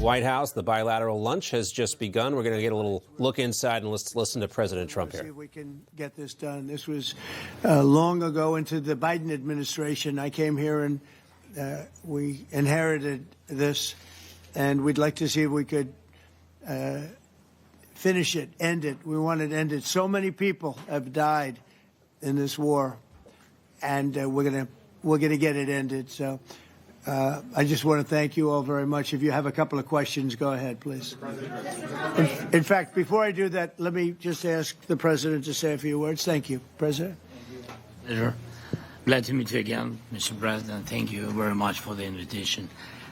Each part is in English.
White House, the bilateral lunch has just begun. We're going to get a little look inside and let's listen to President Trump here. See if we can get this done. This was long ago into the Biden administration. I came here and we inherited this, and we'd like to see if we could finish it, end it. We want it ended. So many people have died in this war, and we're gonna get it ended. So I just want to thank you all very much. If you have a couple of questions, go ahead, please. In fact, before I do that, let me just ask the President to say a few words. Thank you, President. Pleasure. Glad to meet you again, Mr. President. Thank you very much for the invitation.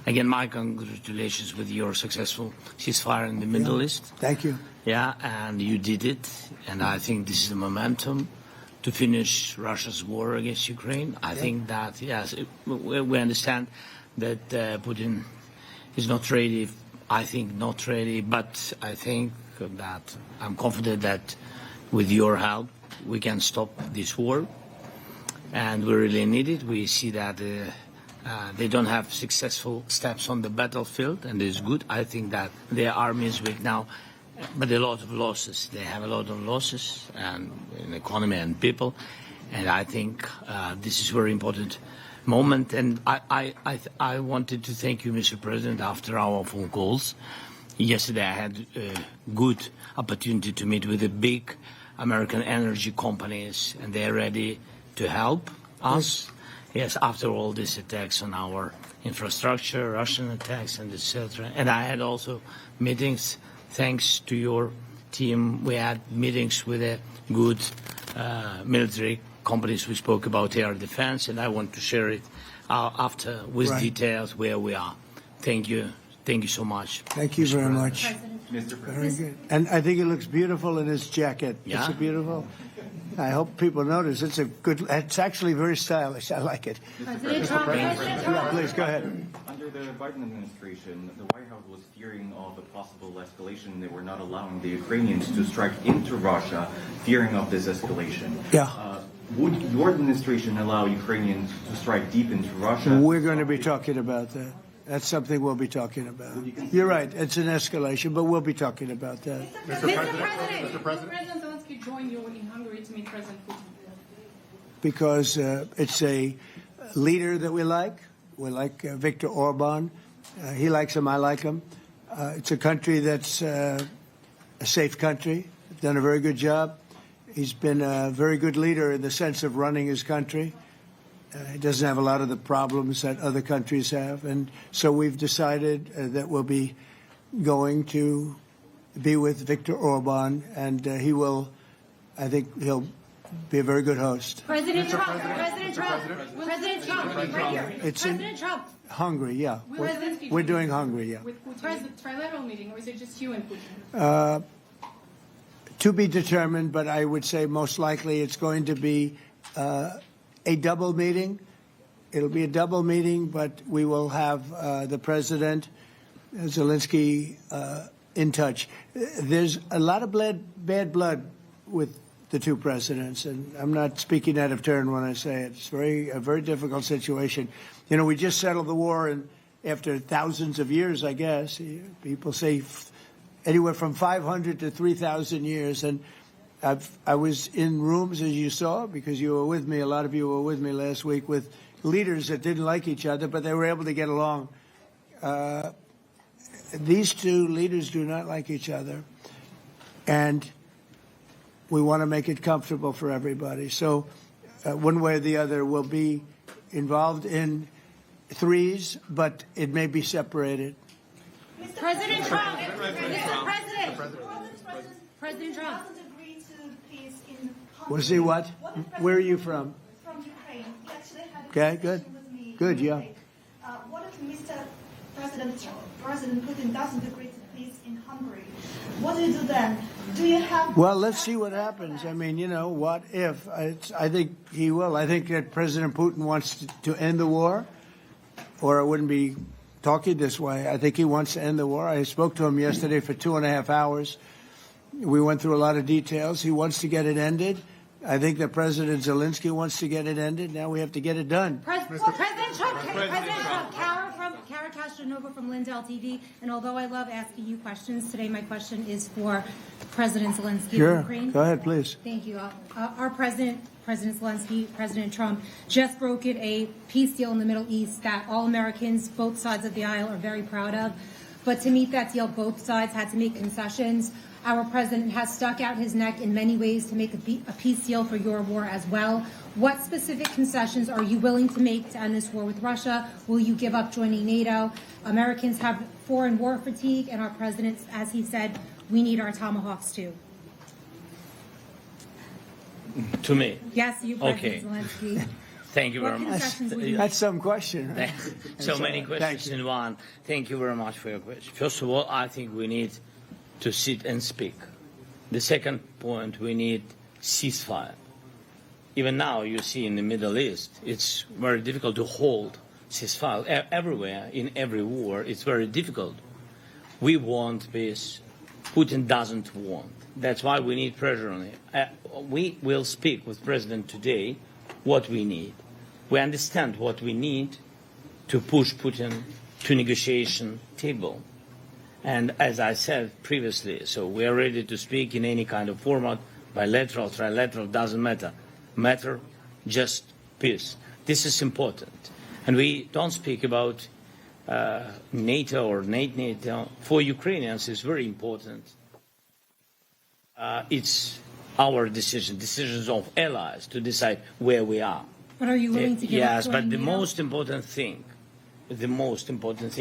Again, my congratulations with your successful ceasefire in the Middle East. Thank you. Yeah, and you did it. And I think this is the momentum to finish Russia's war against Ukraine. I think that, yes, we understand that Putin is not ready. I think not ready, but I think that I'm confident that with your help, we can stop this war. And we really need it. We see that they don't have successful steps on the battlefield, and it's good. I think that their army is weak now, but a lot of losses. They have a lot of losses and in economy and people, and I think this is a very important moment. And I wanted to thank you, Mr. President, after our phone calls. Yesterday I had a good opportunity to meet with the big American energy companies, and they're ready to help us. Yes, after all these attacks on our infrastructure, Russian attacks, and etc. And I had also meetings, thanks to your team. We had meetings with a good military companies. We spoke about air defense, and I want to share it after with details where we are. Thank you. Thank you so much. Thank you very much. Mr. President. Very good. And I think it looks beautiful in his jacket. Yeah. It's beautiful. I hope people notice. It's a good. It's actually very stylish. I like it. Yeah, please go ahead. Under the Biden administration, the White House was fearing of a possible escalation. They were not allowing the Ukrainians to strike into Russia, fearing of this escalation. Yeah. Would your administration allow Ukrainians to strike deep into Russia? We're going to be talking about that. That's something we'll be talking about. You're right. It's an escalation, but we'll be talking about that. Mr. President, Mr. President Zelenskyy joined you in Hungary to meet President Putin? Because it's a leader that we like. We like Viktor Orban. He likes him. I like him. It's a country that's a safe country. Done a very good job. He's been a very good leader in the sense of running his country. He doesn't have a lot of the problems that other countries have. And so we've decided that we'll be going to be with Viktor Orban, and he will, I think he'll be a very good host. President Trump, President Trump, President Trump, right here. It's President Trump. Hungary, yeah. We're doing Hungary, yeah. With Putin, trilateral meeting, or is it just you and Putin? To be determined, but I would say most likely it's going to be a double meeting. It'll be a double meeting, but we will have the President, Zelenskyy, in touch. There's a lot of bad blood with the two presidents, and I'm not speaking out of turn when I say it. It's a very difficult situation. You know, we just settled the war, and after thousands of years, I guess. People say anywhere from 500 to 3,000 years, and I was in rooms, as you saw, because you were with me, a lot of you were with me last week, with leaders that didn't like each other, but they were able to get along. These two leaders do not like each other, and we want to make it comfortable for everybody. So one way or the other, we'll be involved in threes, but it may be separated. President Trump, Mr. President, President Trump. We'll see what? Where are you from? From Ukraine. He actually had a Okay, good. with me. Good, yeah. What if Mr. President Putin doesn't agree to peace in Hungary? What do you do then? Do you have... Well, let's see what happens. I mean, you know, what if? I think he will. I think that President Putin wants to end the war, or I wouldn't be talking this way. I think he wants to end the war. I spoke to him yesterday for 2.5 hours. We went through a lot of details. He wants to get it ended. I think that President Zelenskyy wants to get it ended. Now we have to get it done. President Trump, Kara Sarah Castronova from Lindell TV, and although I love asking you questions, today my question is for President Zelenskyy of Sure. Ukraine. Go ahead, please. Thank you. Our President Zelenskyy, President Trump, just brokered a peace deal in the Middle East that all Americans, both sides of the aisle, are very proud of. But to meet that deal, both sides had to make concessions. Our president has stuck out his neck in many ways to make a peace deal for your war as well. What specific concessions are you willing to make to end this war with Russia? Will you give up joining NATO? Americans have foreign war fatigue, and our president, as he said, we need our Tomahawks too. To me. Yes, you, President Okay. Zelenskyy. Thank you What very much. concessions will you That's some question, right? So many Thank questions you. in one. Thank you very much for your question. First of all, I think we need to sit and speak. The second point, we need ceasefire. Even now, you see in the Middle East, it's very difficult to hold ceasefire. Everywhere, in every war, it's very difficult. We want peace. Putin doesn't want. That's why we need pressure on him. We will speak with President today what we need. We understand what we need to push Putin to negotiation table. And as I said previously, so we are ready to speak in any kind of format, bilateral, trilateral, doesn't matter. Matter just peace. This is important. And we don't speak about NATO or NATO. For Ukrainians, it's very important. It's our decisions of allies to decide where we are. But are you willing to give up Yes, but joining the NATO? most important thing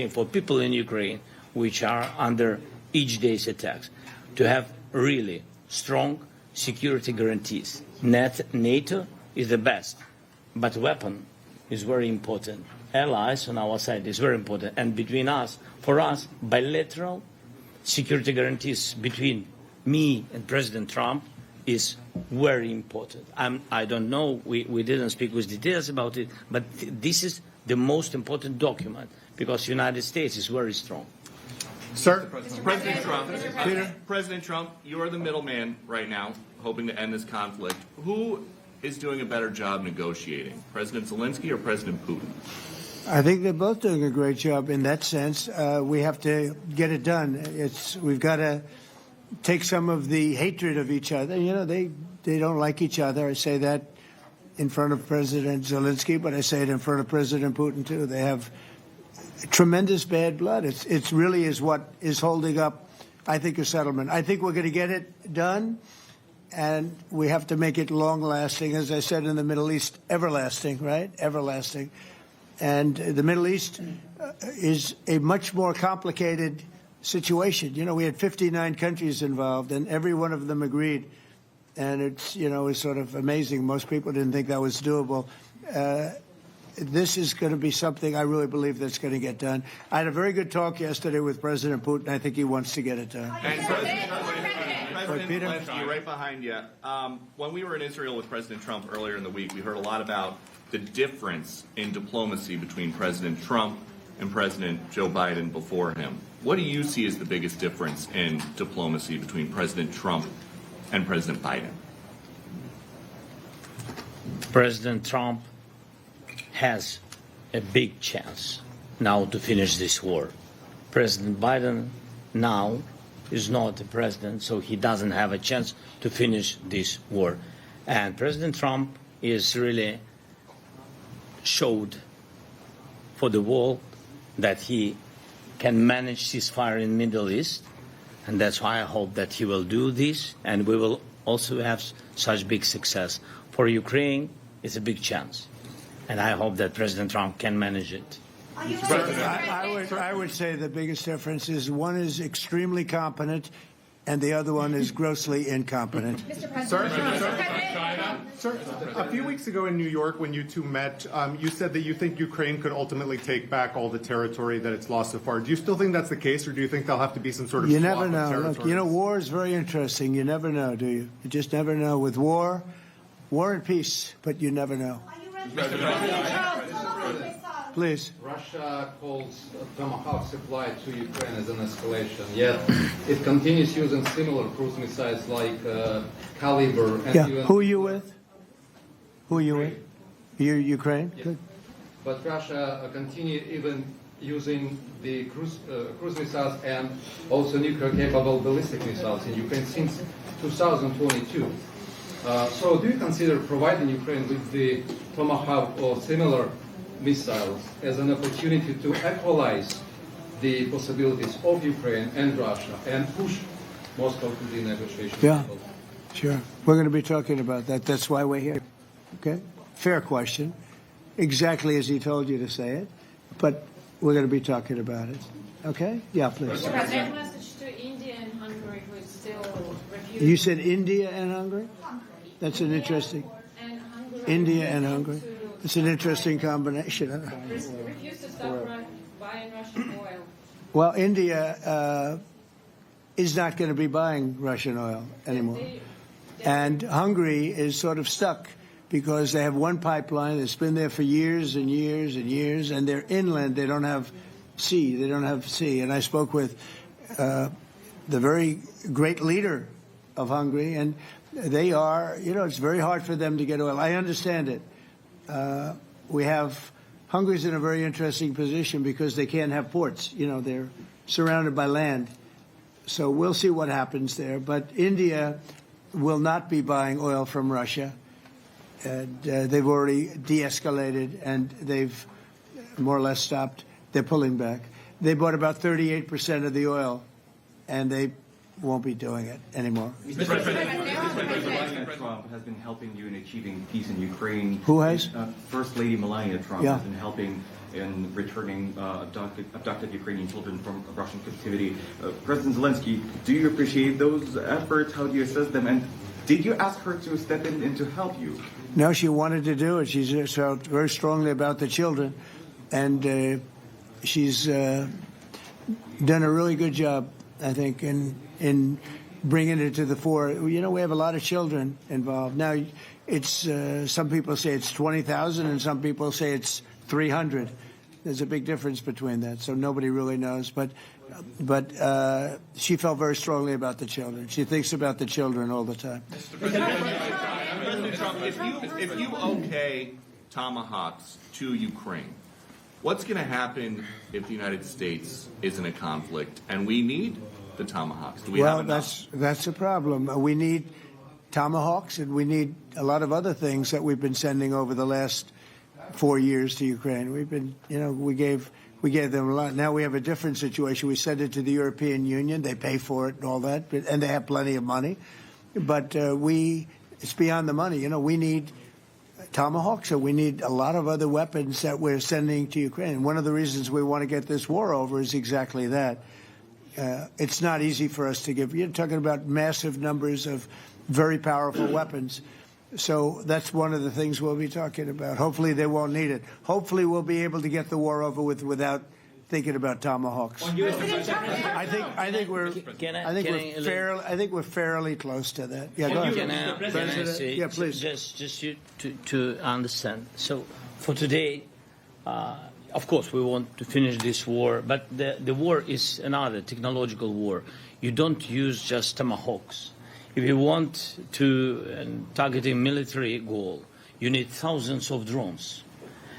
for people in Ukraine, which are under each day's attacks, to have really strong security guarantees. NATO is the best, but weapon is very important. Allies on our side is very important, and between us, for us, bilateral security guarantees between me and President Trump is very important. I don't know, we didn't speak with details about it, but this is the most important document because the United States is very strong. Sir, President Trump, you are the middleman right now, hoping to end this conflict. Who is doing a better job negotiating, President Zelenskyy or President Putin? I think they're both doing a great job in that sense. We have to get it done. We've got to take some of the hatred of each other. You know, they don't like each other. I say that in front of President Zelenskyy, but I say it in front of President Putin too. They have tremendous bad blood. It's really is what is holding up, I think, a settlement. I think we're going to get it done, and we have to make it long-lasting. As I said in the Middle East, everlasting, right? Everlasting. And the Middle East is a much more complicated situation. You know, we had 59 countries involved, and every one of them agreed. And it's, you know, it's sort of amazing. Most people didn't think that was doable. This is going to be something I really believe that's going to get done. I had a very good talk yesterday with President Putin. I think he wants to get it done. And President Zelenskyy, right behind you. When we were in Israel with President Trump earlier in the week, we heard a lot about the difference in diplomacy between President Trump and President Joe Biden before him. What do you see as the biggest difference in diplomacy between President Trump and President Biden? President Trump has a big chance now to finish this war. President Biden now is not the president, so he doesn't have a chance to finish this war. And President Trump is really showed for the world that he can manage ceasefire in the Middle East, and that's why I hope that he will do this, and we will also have such big success. For Ukraine, it's a big chance, and I hope that President Trump can manage it. I would say the biggest difference is one is extremely competent, and the other one is grossly incompetent. Sir, a few weeks ago in New York when you two met, you said that you think Ukraine could ultimately take back all the territory that it's lost so far. Do you still think that's the case, or do you think there'll have to be some sort of You swap never of know. territories? Look, you know, war is very interesting. You never know, do you? You just never know. With war and peace, but you never know. Are you ready? Please. Russia calls Tomahawk supply to Ukraine as an escalation, yet it continues using similar cruise missiles like Caliber. And Yeah. even Who are you with? Who are you with? You're Ukraine? Yeah. Good. But Russia continue even using the cruise missiles and also nuclear-capable ballistic missiles in Ukraine since 2022. So do you consider providing Ukraine with the Tomahawk or similar missiles as an opportunity to equalize the possibilities of Ukraine and Russia and push Moscow to the negotiation Yeah. table? Sure. We're going to be talking about that. That's why we're here. Okay? Fair question. Exactly as he told you to say it. But we're going to be talking about it. Okay? Yeah, please. Mr. President, message to India and Hungary, who is still refusing. You said India and Hungary? That's an interesting. And Hungary India and Hungary. It's an interesting combination. refuse to stop buying Russian oil. Well, India is not going to be buying Russian oil anymore. And Hungary is sort of stuck because they have one pipeline that's been there for years and years and years, and they're inland. They don't have sea. They don't have sea. And I spoke with the very great leader of Hungary, and they are, it's very hard for them to get oil. I understand it. Hungary's in a very interesting position because they can't have ports. They're surrounded by land. So we'll see what happens there. But India will not be buying oil from Russia. And they've already de-escalated, and they've more or less stopped. They're pulling back. They bought about 38% of the oil, and they won't be doing it anymore. Mr. President Trump has been helping you in achieving peace in Ukraine. Who has? First Lady Melania Trump Yeah. has been helping in returning abducted Ukrainian children from Russian captivity. President Zelenskyy, do you appreciate those efforts? How do you assess them? And did you ask her to step in and to help you? No, she wanted to do it. She's felt very strongly about the children, and she's done a really good job, I think, in bringing it to the fore. We have a lot of children involved. Now, it's some people say it's 20,000, and some people say it's 300. There's a big difference between that, so nobody really knows. But she felt very strongly about the children. She thinks about the children all the time. President Trump, if you okay Tomahawks to Ukraine, what's going to happen if the United States is in a conflict and we need the Tomahawks? Do we have enough? That's a problem. We need Tomahawks, and we need a lot of other things that we've been sending over the last 4 years to Ukraine. We've been, we gave them a lot. Now we have a different situation. We send it to the European Union. They pay for it and all that, and they have plenty of money. But it's beyond the money. We need Tomahawks, and we need a lot of other weapons that we're sending to Ukraine. One of the reasons we want to get this war over is exactly that. It's not easy for us to give. You're talking about massive numbers of very powerful weapons. So that's one of the things we'll be talking about. Hopefully they won't need it. Hopefully we'll be able to get the war over with without thinking about Tomahawks. I think we're fairly close to that. Yeah, go ahead. Can I say, yeah, please. Just to understand. So for today, of course, we want to finish this war, but the war is another technological war. You don't use just Tomahawks. If you want to target a military goal, you need thousands of drones.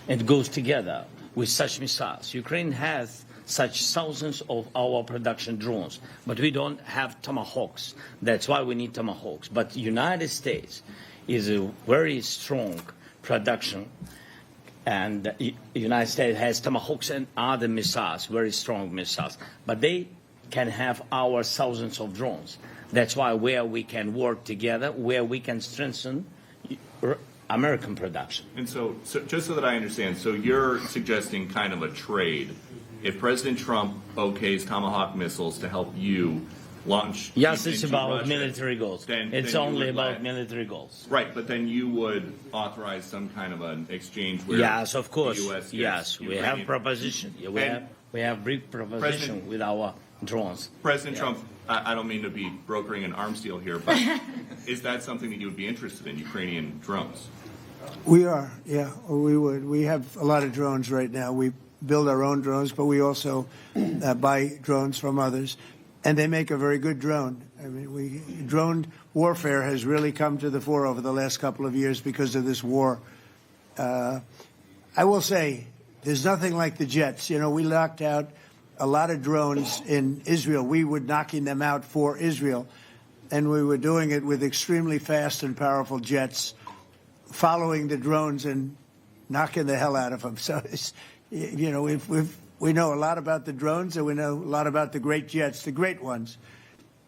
It goes together with such missiles. Ukraine has such thousands of our production drones, but we don't have Tomahawks. That's why we need Tomahawks. But the United States is a very strong production, and the United States has Tomahawks and other missiles, very strong missiles. But they can have our thousands of drones. That's why where we can work together, where we can strengthen American production. And so just so that I understand, so you're suggesting kind of a trade. If President Trump okays Tomahawk missiles to help you launch... Yes, it's into about Russia, military goals. It's only about military goals. Right, but then you would authorize some kind of an exchange where... Yes, of course. The U.S. Yes, we have proposition. Yeah, we have brief proposition with our drones. President Trump, I don't mean to be brokering an arms deal here, but is that something that you would be interested in, Ukrainian drones? We are, yeah, we would. We have a lot of drones right now. We build our own drones, but we also buy drones from others, and they make a very good drone. I mean, drone warfare has really come to the fore over the last couple of years because of this war. I will say, There's nothing like the jets. You know, we knocked out a lot of drones in Israel. We were knocking them out for Israel, and we were doing it with extremely fast and powerful jets, following the drones and knocking the hell out of them. So, you know, we know a lot about the drones, and we know a lot about the great jets, the great ones.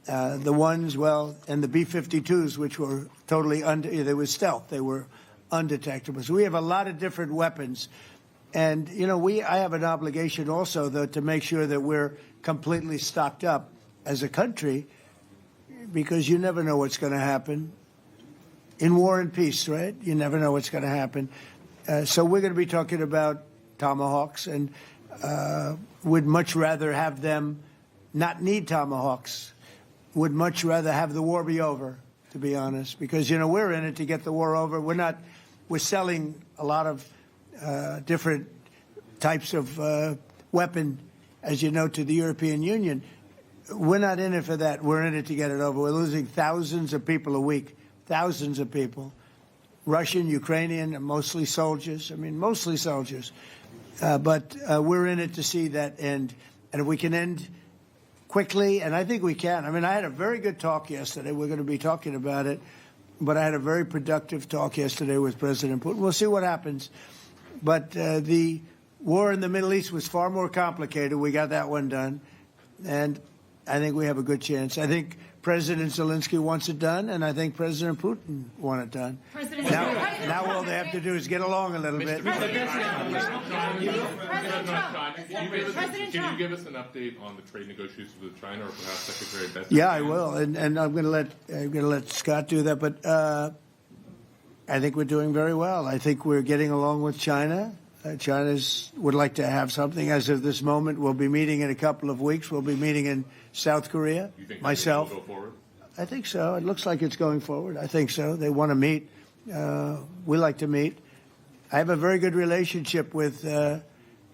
The ones, well, and the B-52s, which were totally they were stealth. They were undetectable. So we have a lot of different weapons. And, you know, I have an obligation also, though, to make sure that we're completely stocked up as a country, because you never know what's going to happen. In war and peace, right? You never know what's going to happen. So we're going to be talking about Tomahawks, and would much rather have them not need Tomahawks. Would much rather have the war be over, to be honest, because, you know, we're in it to get the war over. We're selling a lot of different types of weapon, as you know, to the European Union. We're not in it for that. We're in it to get it over. We're losing thousands of people a week, thousands of people, Russian, Ukrainian, mostly soldiers. I mean, mostly soldiers. But we're in it to see that end. And if we can end quickly, and I think we can. I mean, I had a very good talk yesterday. We're going to be talking about it. But I had a very productive talk yesterday with President Putin. We'll see what happens. But the war in the Middle East was far more complicated. We got that one done. And I think we have a good chance. I think President Zelenskyy wants it done, and I think President Putin wants it done. Now all they have to do is get along a little bit. Can you give us an update on the trade negotiations with China, or perhaps Secretary Bessent? Yeah, I will, and I'm going to let Scott do that. But I think we're doing very well. I think we're getting along with China. China would like to have something. As of this moment, we'll be meeting in a couple of weeks. We'll be meeting in South Korea. You think myself. Will go forward? I think so. It looks like it's going forward. I think so. They want to meet. We like to meet. I have a very good relationship with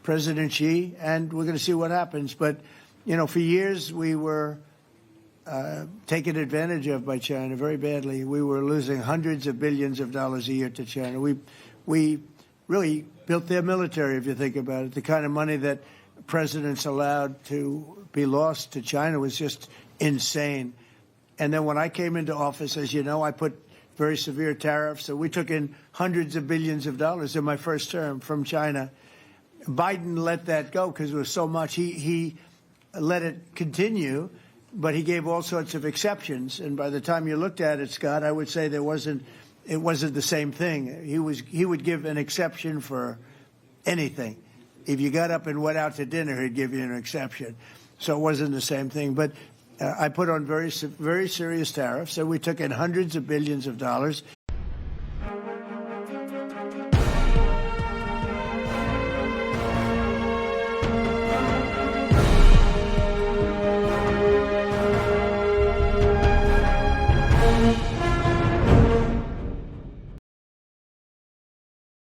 President Xi, and we're going to see what happens. But, you know, for years we were taken advantage of by China very badly. We were losing hundreds of billions of dollars a year to China. We really built their military, if you think about it. The kind of money that presidents allowed to be lost to China was just insane. And then when I came into office, as you know, I put very severe tariffs. So we took in hundreds of billions of dollars in my first term from China. Biden let that go because it was so much. He let it continue, but he gave all sorts of exceptions. And by the time you looked at it, Scott, I would say it wasn't the same thing. He would give an exception for anything. If you got up and went out to dinner, he'd give you an exception. So it wasn't the same thing. But I put on very serious tariffs, and we took in hundreds of billions of dollars.